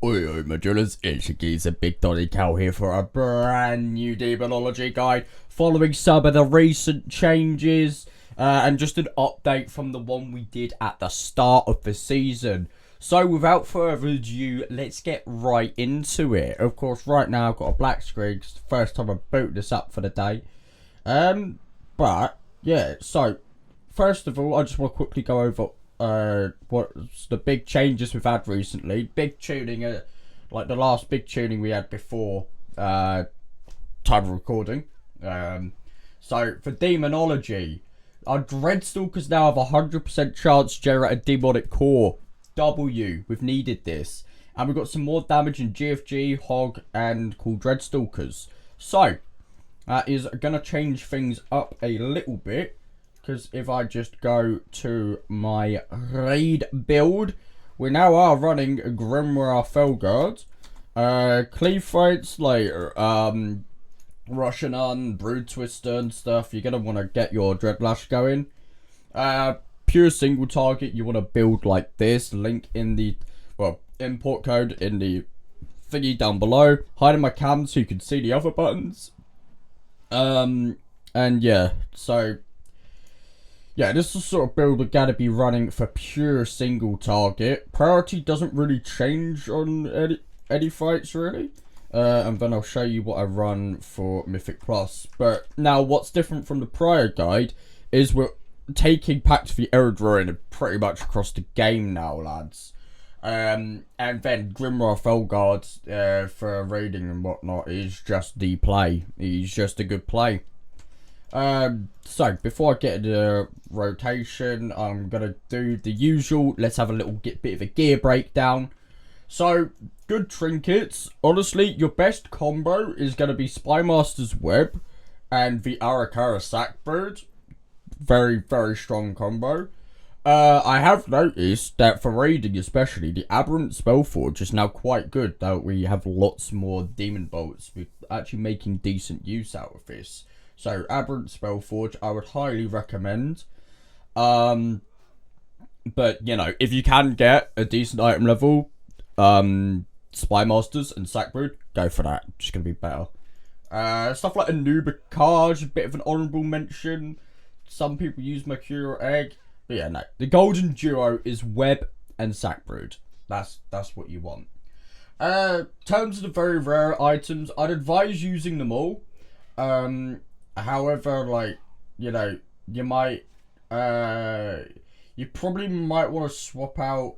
Oi, my drillers, it's your geezer Big Donny Cow here for a brand new Demonology guide following some of the recent changes and just an update from the one we did at the start of the season. So without further ado, let's get right into it. Of course, right now I've got a black screen. It's the first time I've booted this up for the day. But yeah, so first of all, I just want to quickly go over what's the big changes we've had recently. Big tuning, like the last big tuning we had before time of recording. So for Demonology, our Dreadstalkers now have a 100% chance to generate a demonic core. W, we've needed this. And we've got some more damage in GFG, Hog, and Cool Dreadstalkers. So, that is going to change things up a little bit. Because if I just go to my raid build, we now are running Grimoire Felguard. Cleave fights like Russian on, Brood Twister and stuff. You're going to want to get your Dreadlash going. Pure single target, you want to build like this. Link in the, well, import code in the thingy down below. Hiding my cam so you can see the other buttons. And yeah, so yeah, this is sort of build we're going to be running for pure single target. Priority doesn't really change on any fights really. And then I'll show you what I run for Mythic Plus. But now what's different from the prior guide is we're taking Pact of the Eldra pretty much across the game now, lads. And then Grimoire Felguard for raiding and whatnot is just the play. He's just a good play. So before I get into the rotation, I'm gonna do the usual. Let's have a little bit of a gear breakdown. So good trinkets. Honestly, your best combo is gonna be Spymaster's Web and the Arakara Sackbird. Very, very strong combo. I have noticed that for raiding especially, the Aberrant Spellforge is now quite good. That we have lots more Demon Bolts. We're actually making decent use out of this. So Aberrant Spellforge, I would highly recommend. But you know, if you can get a decent item level, Spymasters and Sackbird, go for that. It's just gonna be better. Stuff like Anubicage, a bit of an honourable mention. Some people use Mercurial Egg. But yeah, no. The golden duo is Web and Sackbrood. That's what you want. Terms of the very rare items, I'd advise using them all. However, like, you know, you might you probably might want to swap out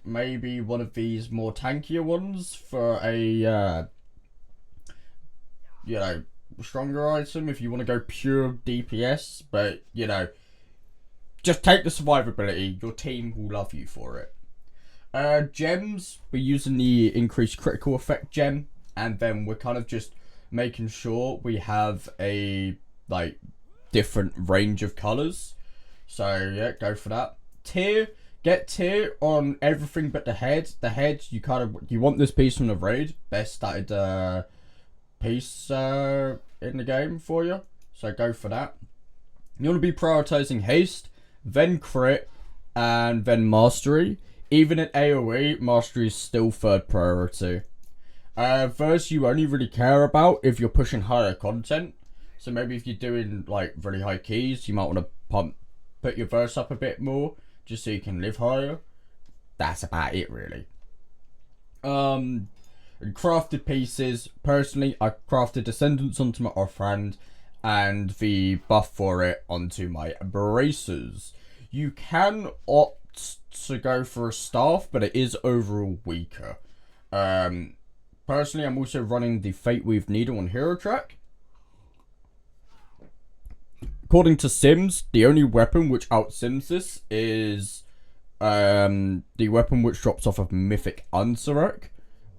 maybe one of these more tankier ones for a you know, stronger item if you want to go pure DPS, but you know, just take the survivability. Your team will love you for it. Gems, we're using the increased critical effect gem, and then we're kind of just making sure we have a like different range of colors. So yeah, go for that. Tier, get tier on everything but the head. The head, you want this piece from the raid. Best started piece in the game for you, so go for that. You want to be prioritizing haste, then crit, and then mastery. Even at AoE, mastery is still third priority. Verse you only really care about if you're pushing higher content. So maybe if you're doing like really high keys, you might want to put your verse up a bit more just so you can live higher. That's about it really. And crafted pieces, personally I crafted Descendants onto my offhand and the buff for it onto my bracers. You can opt to go for a staff, but it is overall weaker. Personally I'm also running the Fate Weave Needle on Hero Track. According to Sims, the only weapon which outsims this is the weapon which drops off of Mythic Unsurrect.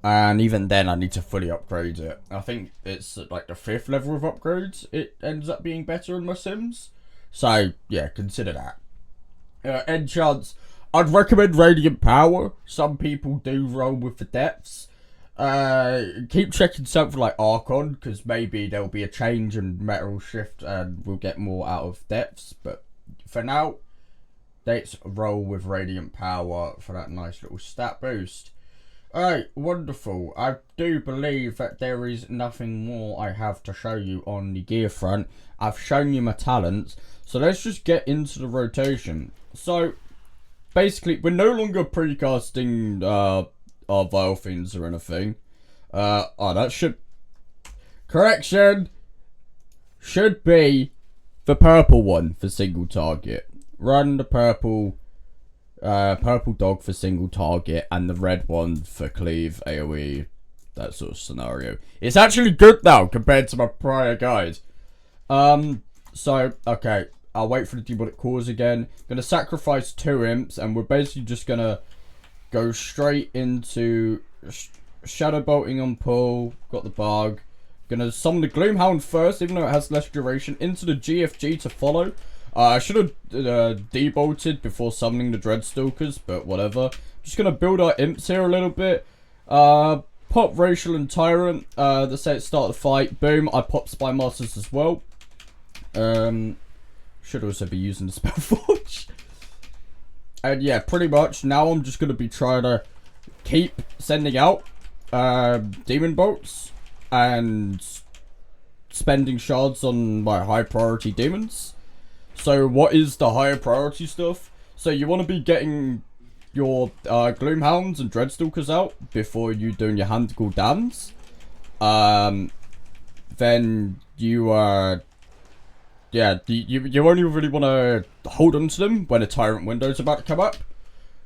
And even then, I need to fully upgrade it. I think it's like the 5th level of upgrades. It ends up being better in my Sims. So, yeah, consider that. Enchants. I'd recommend Radiant Power. Some people do roll with the depths. Keep checking something like Archon, because maybe there'll be a change in metal shift and we'll get more out of depths. But for now, let's roll with Radiant Power for that nice little stat boost. Alright, wonderful. I do believe that there is nothing more I have to show you on the gear front. I've shown you my talents, so let's just get into the rotation. So, basically, we're no longer precasting our vile things or anything. That should... Correction! Should be the purple one for single target. Run the purple dog for single target, and the red one for cleave, AoE, that sort of scenario. It's actually good now compared to my prior guide. So, okay, I'll wait for the demonic cores again. Gonna sacrifice 2 imps, and we're basically just gonna go straight into shadow bolting on pull. Got the bug. Gonna summon the Gloomhound first, even though it has less duration, into the GFG to follow. I should have debolted before summoning the Dreadstalkers, but whatever. Just gonna build our imps here a little bit. Pop Racial and Tyrant. Let's say it start the fight. Boom, I pop Spy Masters as well. Should also be using the Spell Forge. And yeah, pretty much, now I'm just gonna be trying to keep sending out Demon Bolts and spending shards on my high priority demons. So what is the higher priority stuff? So you want to be getting your Gloomhounds and Dreadstalkers out before you doing your Handical Dams. Then you you only really want to hold on to them when a Tyrant window is about to come up.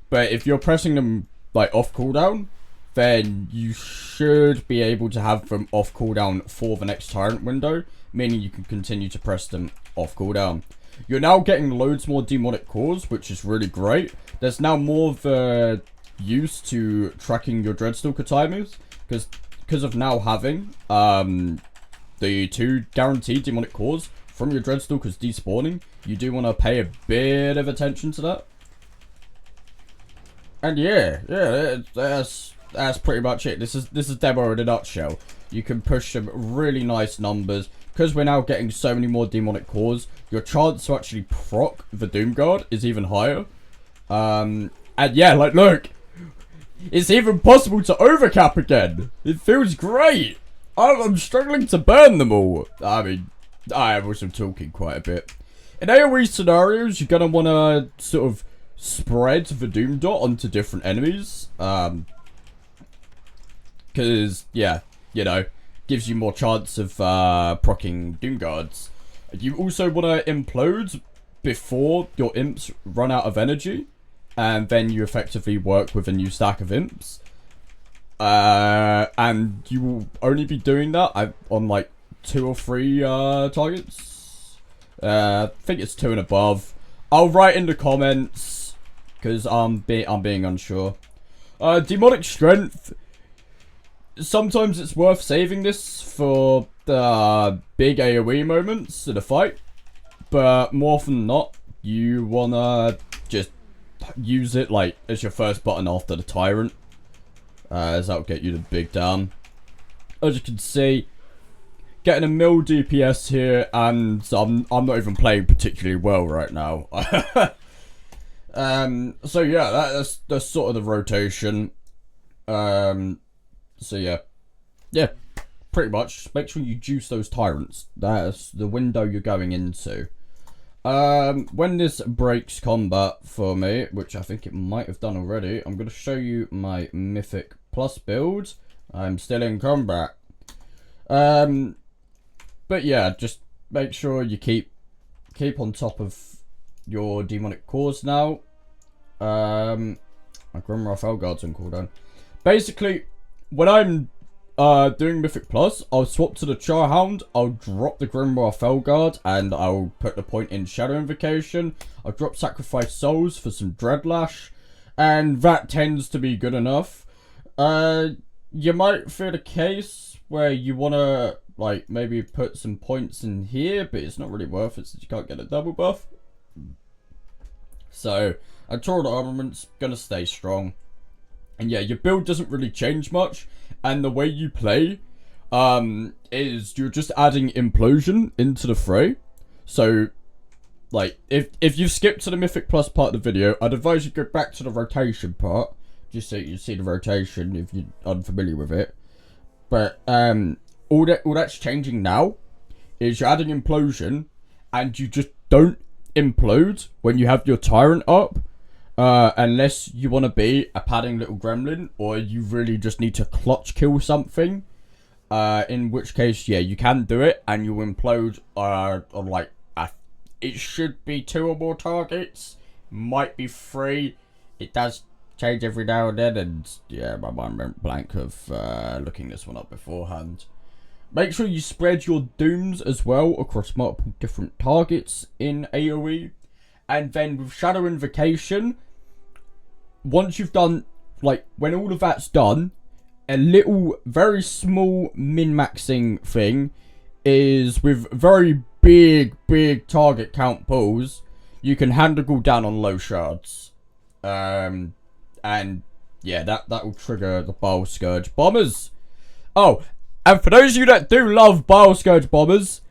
But if you're pressing them like off cooldown, then you should be able to have them off cooldown for the next Tyrant window, meaning you can continue to press them off cooldown. You're now getting loads more demonic cores, which is really great. There's now more of a use to tracking your Dreadstalker timers, because of now having the 2 guaranteed demonic cores from your Dreadstalkers despawning. You do want to pay a bit of attention to that. And yeah, that's pretty much it. This is demo in a nutshell. You can push some really nice numbers. Because we're now getting so many more demonic cores, your chance to actually proc the Doomguard is even higher. And yeah, like, look, it's even possible to overcap again. It feels great. I'm struggling to burn them all. I mean, I am also talking quite a bit. In AoE scenarios, you're gonna want to sort of spread the Doom Dot onto different enemies. Because, yeah, you know, gives you more chance of proccing Doomguards. You also want to implode before your imps run out of energy, and then you effectively work with a new stack of imps. And you will only be doing that on like 2 or 3 targets. I think it's 2 and above. I'll write in the comments because I'm being unsure. Demonic Strength. Sometimes it's worth saving this for the big AoE moments in a fight, but more often than not, you wanna just use it like as your first button after the Tyrant, as that'll get you the big down. As you can see, getting a mil DPS here, and I'm not even playing particularly well right now. So yeah, that's sort of the rotation. So yeah, pretty much. Make sure you juice those Tyrants. That's the window you're going into. When this breaks combat for me, which I think it might have done already, I'm going to show you my Mythic Plus build. I'm still in combat. But yeah, just make sure you keep on top of your demonic cores now. My Grimoire Felguard's on cooldown. Basically, when I'm doing Mythic Plus, I'll swap to the Charhound, I'll drop the Grimoire Felguard, and I'll put the point in Shadow Invocation. I'll drop Sacrifice Souls for some Dreadlash, and that tends to be good enough. You might feel a case where you want to, like, maybe put some points in here, but it's not really worth it since you can't get a double buff. So, Untold Armament's gonna stay strong. And yeah, your build doesn't really change much, and the way you play is you're just adding Implosion into the fray. So, like, if you've skipped to the Mythic Plus part of the video, I'd advise you go back to the rotation part, just so you see the rotation if you're unfamiliar with it. But all that's changing now is you're adding implosion, and you just don't implode when you have your tyrant up, unless you want to be a padding little gremlin, or you really just need to clutch kill something. In which case, yeah, you can do it, and you'll implode on like it should be 2 or more targets, might be 3. It does change every now and then, and yeah, my mind went blank of looking this one up beforehand. Make sure you spread your dooms as well across multiple different targets in AoE, and then with Shadow Invocation, once you've done, like, when all of that's done, a little, very small min-maxing thing is with very big target count pulls, you can handle down on low shards. And yeah, that will trigger the Bile Scourge bombers. Oh, and for those of you that do love Bile Scourge bombers,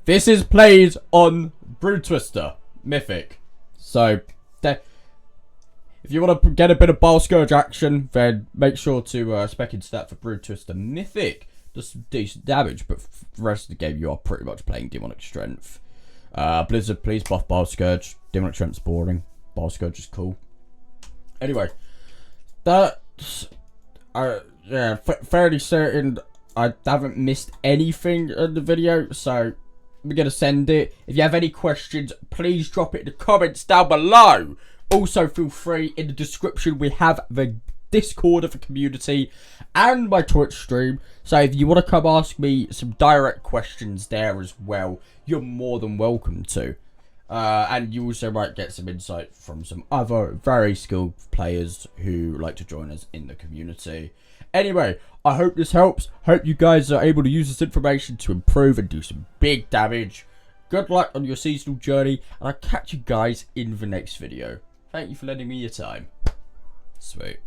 this is played on Brood Twister Mythic. So, if you want to get a bit of Bile Scourge action, then make sure to spec into that for Brood Twister Mythic. Does some decent damage, but for the rest of the game, you are pretty much playing Demonic Strength. Blizzard, please buff Bile Scourge. Demonic Strength's boring. Bile Scourge is cool. Anyway, that's yeah, fairly certain I haven't missed anything in the video, so we're gonna send it. If you have any questions, please drop it in the comments down below. Also, feel free, in the description we have the Discord of the community and my Twitch stream, so if you want to come ask me some direct questions there as well, you're more than welcome to. And you also might get some insight from some other very skilled players who like to join us in the community. Anyway, I hope this helps. Hope you guys are able to use this information to improve and do some big damage. Good luck on your seasonal journey, and I'll catch you guys in the next video. Thank you for lending me your time. Sweet.